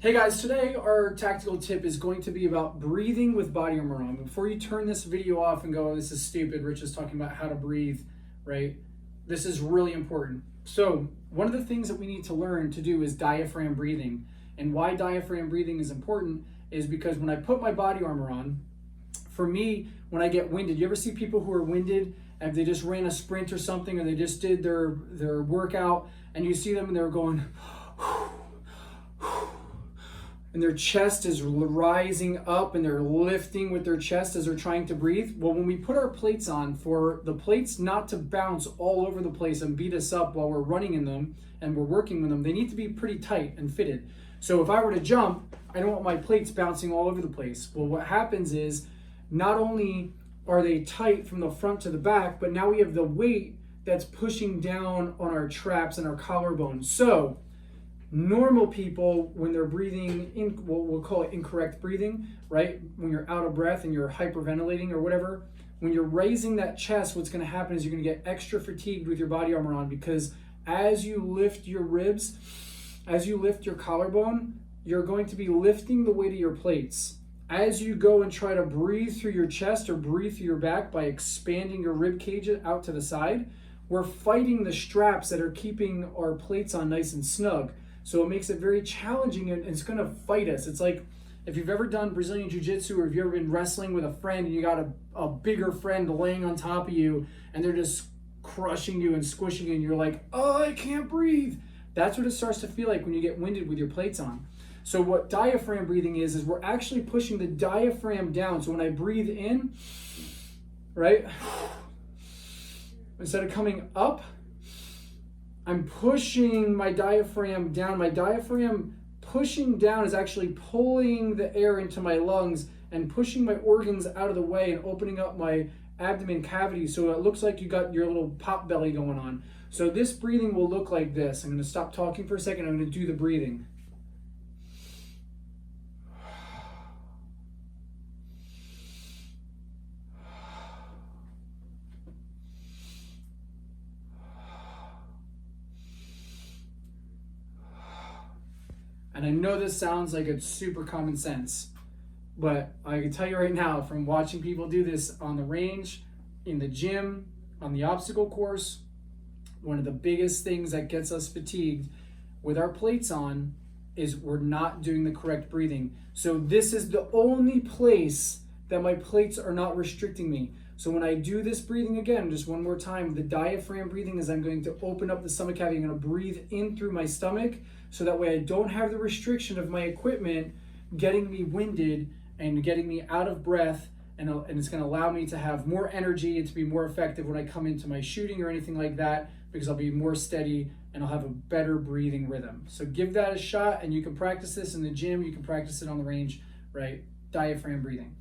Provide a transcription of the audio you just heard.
Hey guys, today our tactical tip is going to be about breathing with body armor on. Before you turn this video off and go, oh, this is stupid, Rich is talking about how to breathe, right? This is really important. So one of the things that we need to learn to do is diaphragm breathing. And why diaphragm breathing is important is because when I put my body armor on, for me, when I get winded, you ever see people who are winded and they just ran a sprint or something, or they just did their workout, and you see them and they're going, and their chest is rising up and they're lifting with their chest as they're trying to breathe. Well, when we put our plates on, for the plates not to bounce all over the place and beat us up while we're running in them and we're working with them, they need to be pretty tight and fitted. So if I were to jump, I don't want my plates bouncing all over the place. Well, what happens is not only are they tight from the front to the back, but now we have the weight that's pushing down on our traps and our collarbones. So normal people, when they're breathing in, we'll call it incorrect breathing, right? When you're out of breath and you're hyperventilating or whatever, when you're raising that chest, what's going to happen is you're going to get extra fatigued with your body armor on, because as you lift your ribs, as you lift your collarbone, you're going to be lifting the weight of your plates. As you go and try to breathe through your chest or breathe through your back by expanding your rib cage out to the side, we're fighting the straps that are keeping our plates on nice and snug. So it makes it very challenging, and it's going to fight us. It's like if you've ever done Brazilian Jiu-Jitsu, or if you've ever been wrestling with a friend and you got a bigger friend laying on top of you and they're just crushing you and squishing you and you're like, oh, I can't breathe. That's what it starts to feel like when you get winded with your plates on. So what diaphragm breathing is we're actually pushing the diaphragm down. So when I breathe in, right, instead of coming up, I'm pushing my diaphragm down. My diaphragm pushing down is actually pulling the air into my lungs and pushing my organs out of the way and opening up my abdomen cavity, so it looks like you got your little pot belly going on. So this breathing will look like this. I'm going to stop talking for a second. I'm going to do the breathing. And I know this sounds like it's super common sense, but I can tell you right now, from watching people do this on the range, in the gym, on the obstacle course, one of the biggest things that gets us fatigued with our plates on is we're not doing the correct breathing. So this is the only place that my plates are not restricting me. So when I do this breathing again, just one more time, the diaphragm breathing is I'm going to open up the stomach cavity. I'm going to breathe in through my stomach, so that way I don't have the restriction of my equipment getting me winded and getting me out of breath, and it's going to allow me to have more energy and to be more effective when I come into my shooting or anything like that, because I'll be more steady and I'll have a better breathing rhythm. So give that a shot, and you can practice this in the gym, you can practice it on the range, right? Diaphragm breathing.